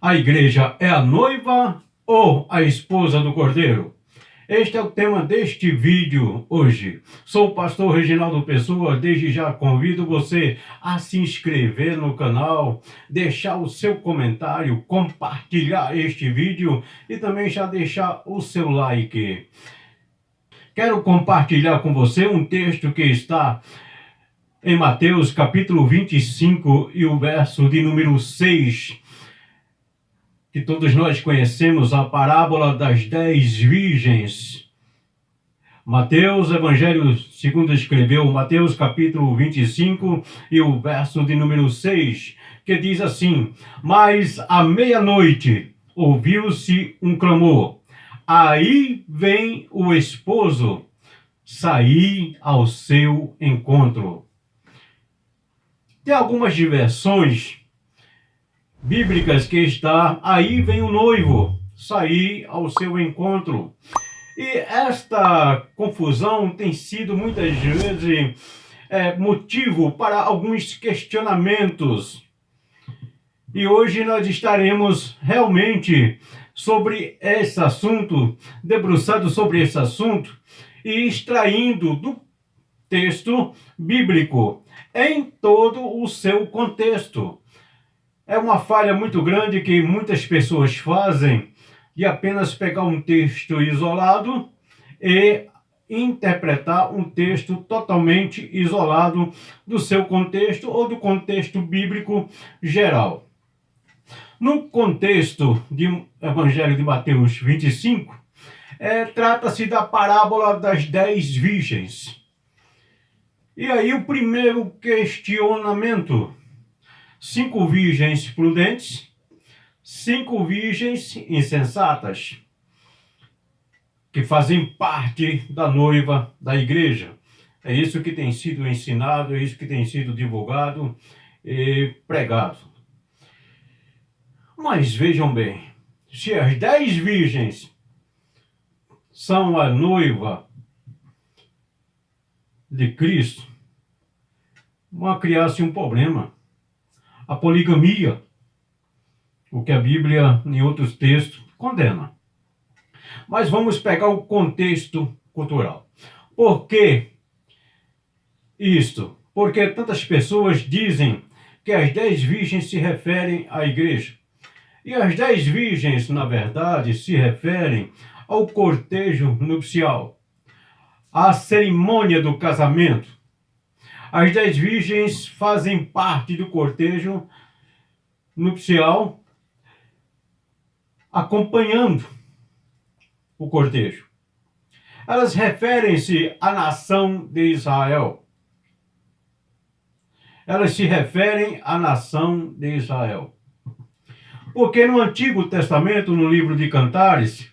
A igreja é a noiva ou a esposa do Cordeiro? Este é o tema deste vídeo hoje. Sou o pastor Reginaldo Pessoa. Desde já convido você a se inscrever no canal, deixar o seu comentário, compartilhar este vídeo e também já deixar o seu like. Quero compartilhar com você um texto que está em Mateus capítulo 25 e o verso de número 6, que todos nós conhecemos, a parábola das 10 virgens. Mateus, Evangelho segundo escreveu, Mateus capítulo 25 e o verso de número 6, que diz assim: Mas à meia-noite ouviu-se um clamor, aí vem o esposo, saí ao seu encontro. Tem algumas versões bíblicas que está, aí vem o noivo, sair ao seu encontro. E esta confusão tem sido muitas vezes motivo para alguns questionamentos. E hoje nós estaremos realmente sobre esse assunto, debruçado sobre esse assunto e extraindo do texto bíblico em todo o seu contexto. É uma falha muito grande que muitas pessoas fazem de apenas pegar um texto isolado e interpretar um texto totalmente isolado do seu contexto ou do contexto bíblico geral. No contexto do Evangelho de Mateus 25, trata-se da parábola das 10 virgens. E aí o primeiro questionamento: 5 virgens prudentes, 5 virgens insensatas, que fazem parte da noiva da igreja. É isso que tem sido ensinado, é isso que tem sido divulgado e pregado. Mas vejam bem, se as 10 virgens são a noiva de Cristo, vai criar-se um problema. A poligamia, o que a Bíblia, em outros textos, condena. Mas vamos pegar o contexto cultural. Por que isto? Porque tantas pessoas dizem que as 10 virgens se referem à igreja. E as 10 virgens, na verdade, se referem ao cortejo nupcial, à cerimônia do casamento. As 10 virgens fazem parte do cortejo nupcial, acompanhando o cortejo. Elas referem-se à nação de Israel. Elas se referem à nação de Israel. Porque no Antigo Testamento, no livro de Cantares,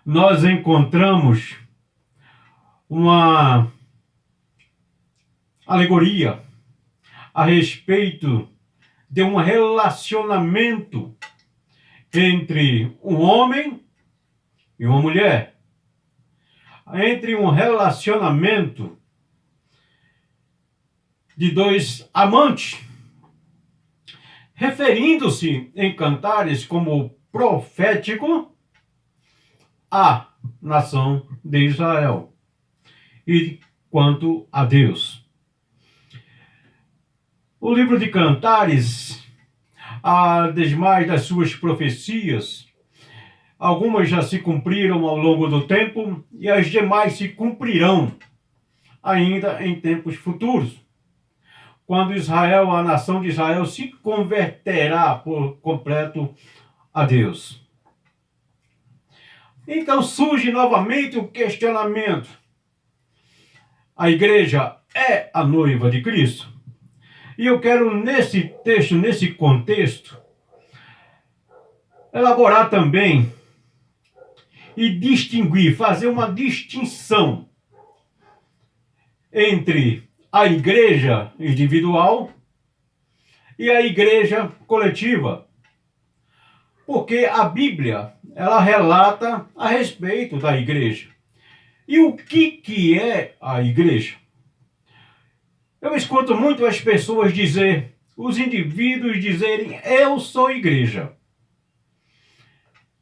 nós encontramos uma alegoria a respeito de um relacionamento entre um homem e uma mulher, entre um relacionamento de 2 amantes, referindo-se em Cantares como profético à nação de Israel e quanto a Deus. O livro de Cantares, as demais das suas profecias, algumas já se cumpriram ao longo do tempo e as demais se cumprirão ainda em tempos futuros, quando Israel, a nação de Israel, se converterá por completo a Deus. Então surge novamente o questionamento: a igreja é a noiva de Cristo? E eu quero, nesse texto, nesse contexto, elaborar também e distinguir, fazer uma distinção entre a igreja individual e a igreja coletiva. Porque a Bíblia, ela relata a respeito da igreja. E o que é a igreja? Eu escuto muito as pessoas dizer, os indivíduos dizerem: eu sou igreja.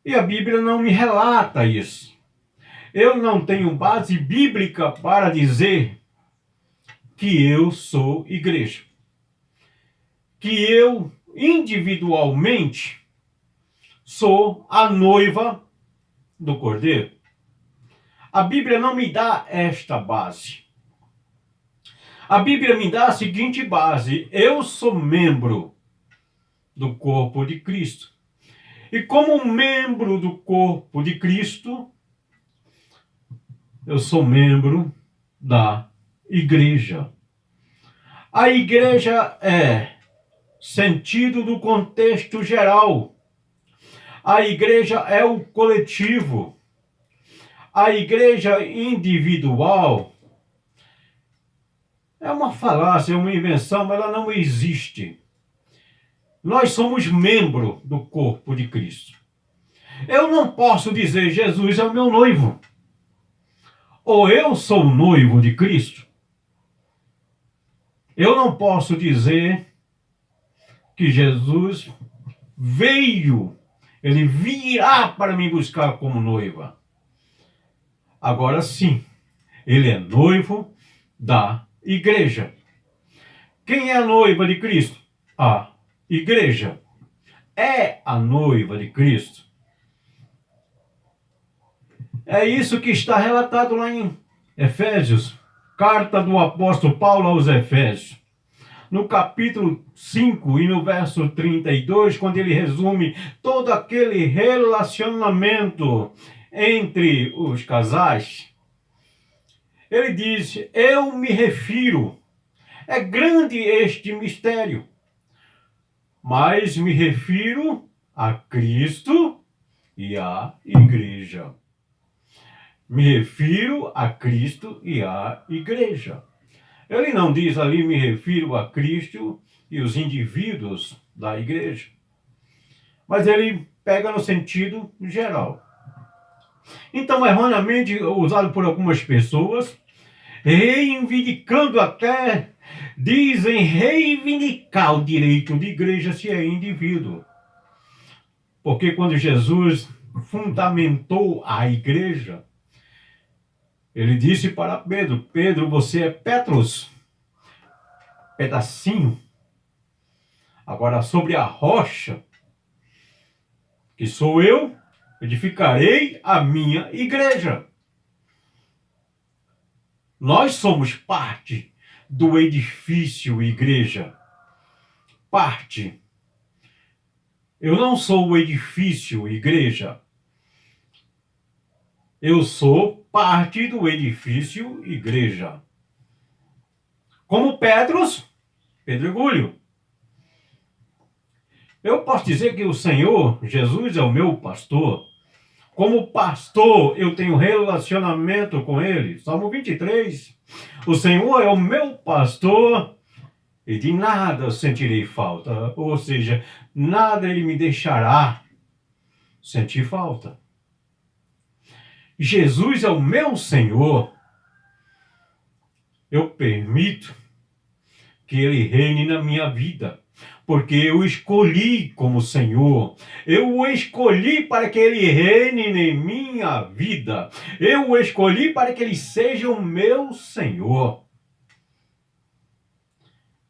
E a Bíblia não me relata isso. Eu não tenho base bíblica para dizer que eu sou igreja. Que eu, individualmente, sou a noiva do Cordeiro. A Bíblia não me dá esta base. A Bíblia me dá a seguinte base: eu sou membro do corpo de Cristo. E como membro do corpo de Cristo, eu sou membro da igreja. A igreja é sentido do contexto geral. A igreja é o coletivo. A igreja individual é uma falácia, é uma invenção, mas ela não existe. Nós somos membro do corpo de Cristo. Eu não posso dizer Jesus é o meu noivo. Ou eu sou noivo de Cristo. Eu não posso dizer que Jesus veio, ele virá para me buscar como noiva. Agora sim, ele é noivo da igreja. Quem é a noiva de Cristo? A igreja. É a noiva de Cristo. É isso que está relatado lá em Efésios, carta do apóstolo Paulo aos Efésios. No capítulo 5 e no verso 32, quando ele resume todo aquele relacionamento entre os casais, ele diz: eu me refiro, é grande este mistério, mas me refiro a Cristo e à igreja. Me refiro a Cristo e à igreja. Ele não diz ali, me refiro a Cristo e os indivíduos da igreja. Mas ele pega no sentido geral. Então, erroneamente usado por algumas pessoas, reivindicando até, dizem reivindicar o direito de igreja se é indivíduo. Porque quando Jesus fundamentou a igreja, ele disse para Pedro: Pedro, você é Petros, pedacinho. Agora, sobre a rocha, que sou eu, edificarei a minha igreja. Nós somos parte do edifício igreja. Parte. Eu não sou o edifício igreja. Eu sou parte do edifício igreja. Como Petros, pedregulho. Eu posso dizer que o Senhor, Jesus, é o meu pastor. Como pastor, eu tenho relacionamento com ele. Salmo 23. O Senhor é o meu pastor e de nada sentirei falta. Ou seja, nada ele me deixará sentir falta. Jesus é o meu Senhor. Eu permito que ele reine na minha vida, porque eu escolhi como Senhor. Eu o escolhi para que ele reine em minha vida. Eu o escolhi para que ele seja o meu Senhor.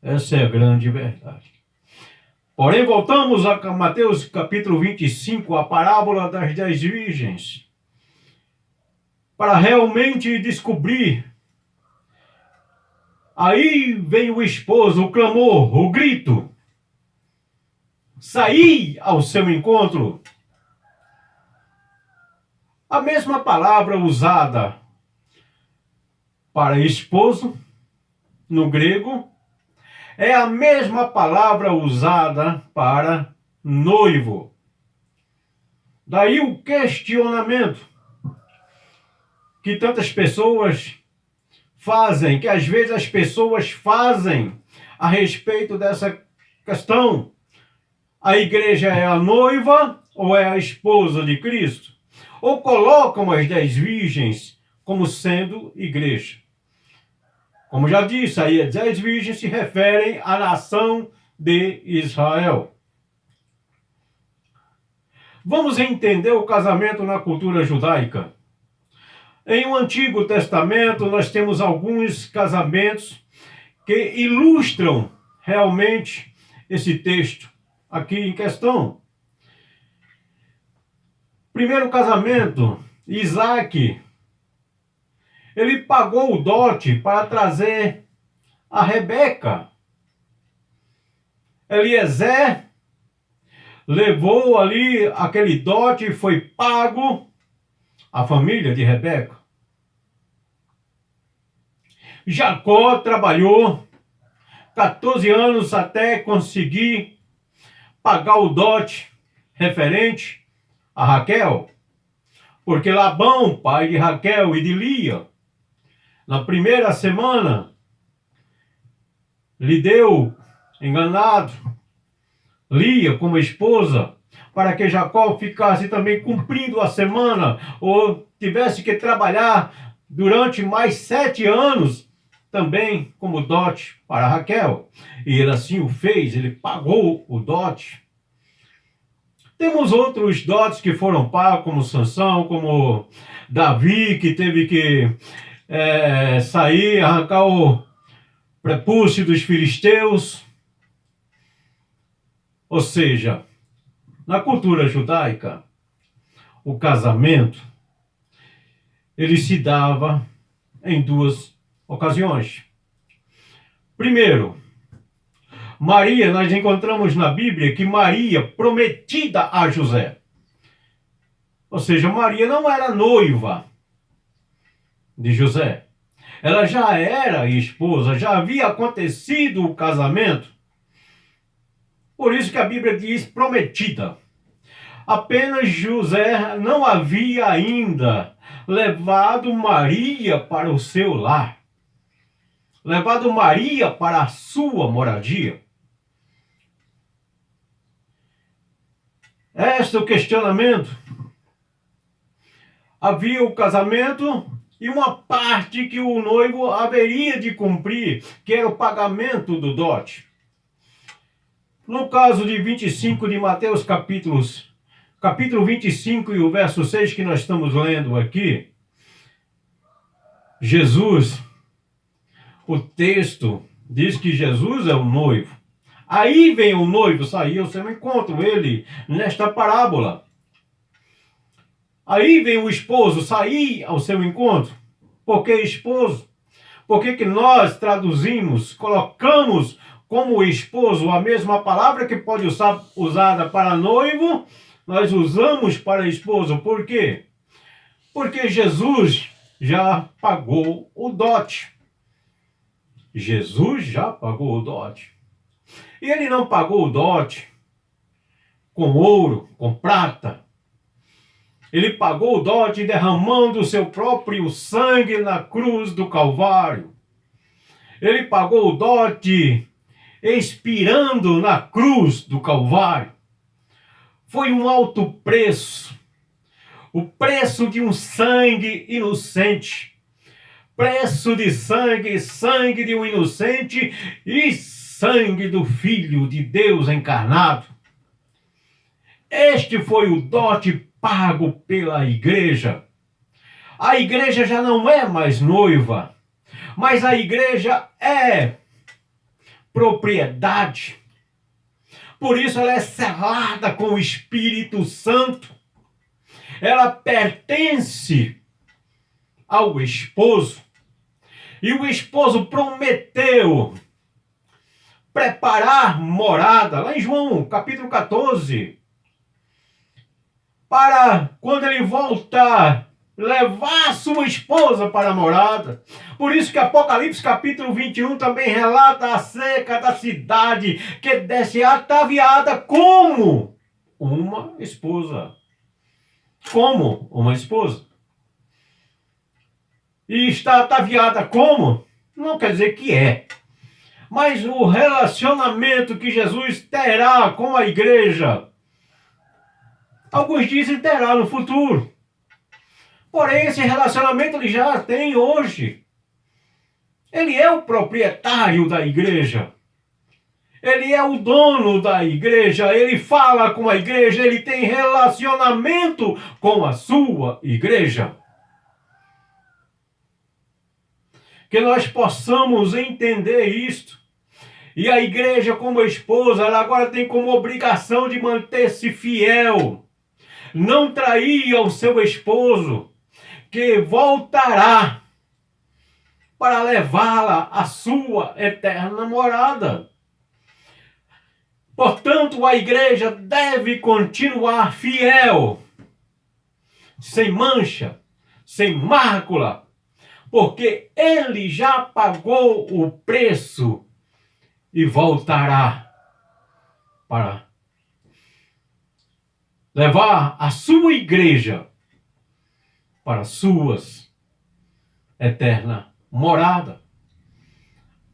Essa é a grande verdade. Porém, voltamos a Mateus capítulo 25, a parábola das 10 virgens, para realmente descobrir. Aí vem o esposo, o clamor, o grito. Saí ao seu encontro. A mesma palavra usada para esposo, no grego, é a mesma palavra usada para noivo. Daí o questionamento que tantas pessoas fazem, que às vezes as pessoas fazem a respeito dessa questão. A igreja é a noiva ou é a esposa de Cristo? Ou colocam as 10 virgens como sendo igreja? Como já disse, aí as 10 virgens se referem à nação de Israel. Vamos entender o casamento na cultura judaica. Em o Antigo Testamento, nós temos alguns casamentos que ilustram realmente esse texto aqui em questão. Primeiro casamento, Isaac, ele pagou o dote para trazer a Rebeca. Eliezer levou ali aquele dote e foi pago à família de Rebeca. Jacó trabalhou 14 anos até conseguir pagar o dote referente a Raquel, porque Labão, pai de Raquel e de Lia, na primeira semana, lhe deu, enganado, Lia como esposa, para que Jacó ficasse também cumprindo a semana, ou tivesse que trabalhar durante mais 7 anos, também como dote para Raquel. E ele assim o fez, ele pagou o dote. Temos outros dotes que foram pagos, como Sansão, como Davi, que teve que sair, arrancar o prepúcio dos filisteus. Ou seja, na cultura judaica, o casamento, ele se dava em 2 ocasiões. Primeiro, Maria, nós encontramos na Bíblia que Maria, prometida a José. Ou seja, Maria não era noiva de José. Ela já era esposa, já havia acontecido o casamento. Por isso que a Bíblia diz prometida. Apenas José não havia ainda levado Maria para o seu lar. Levado Maria para a sua moradia. Este é o questionamento. Havia o casamento e uma parte que o noivo haveria de cumprir, que era o pagamento do dote. No caso de 25 de Mateus, capítulo 25 e o verso 6 que nós estamos lendo aqui, Jesus, o texto diz que Jesus é o noivo. Aí vem o noivo sair ao seu encontro, ele, nesta parábola. Aí vem o esposo sair ao seu encontro. Por que esposo? Por que nós traduzimos, colocamos como esposo a mesma palavra que pode ser usada para noivo, nós usamos para esposo? Por quê? Porque Jesus já pagou o dote. Jesus já pagou o dote. E ele não pagou o dote com ouro, com prata. Ele pagou o dote derramando o seu próprio sangue na cruz do Calvário. Ele pagou o dote expirando na cruz do Calvário. Foi um alto preço. O preço de um sangue inocente. Preço de sangue, sangue de um inocente e sangue do Filho de Deus encarnado. Este foi o dote pago pela igreja. A igreja já não é mais noiva, mas a igreja é propriedade. Por isso ela é selada com o Espírito Santo. Ela pertence ao esposo. E o esposo prometeu preparar morada, lá em João, capítulo 14, para quando ele voltar, levar sua esposa para a morada. Por isso que Apocalipse capítulo 21 também relata acerca da cidade que desce ataviada como uma esposa. Como uma esposa. E está ataviada como? Não quer dizer que é. Mas o relacionamento que Jesus terá com a igreja, alguns dizem terá no futuro. Porém, esse relacionamento ele já tem hoje. Ele é o proprietário da igreja. Ele é o dono da igreja, ele fala com a igreja, ele tem relacionamento com a sua igreja. Que nós possamos entender isto. E a igreja, como esposa, ela agora tem como obrigação de manter-se fiel. Não trair ao seu esposo, que voltará para levá-la à sua eterna morada. Portanto, a igreja deve continuar fiel, sem mancha, sem mácula, porque ele já pagou o preço e voltará para levar a sua igreja para suas eterna morada.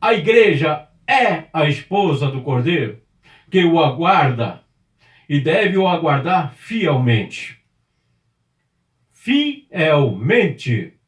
A igreja é a esposa do Cordeiro, que o aguarda e deve o aguardar fielmente. Fielmente.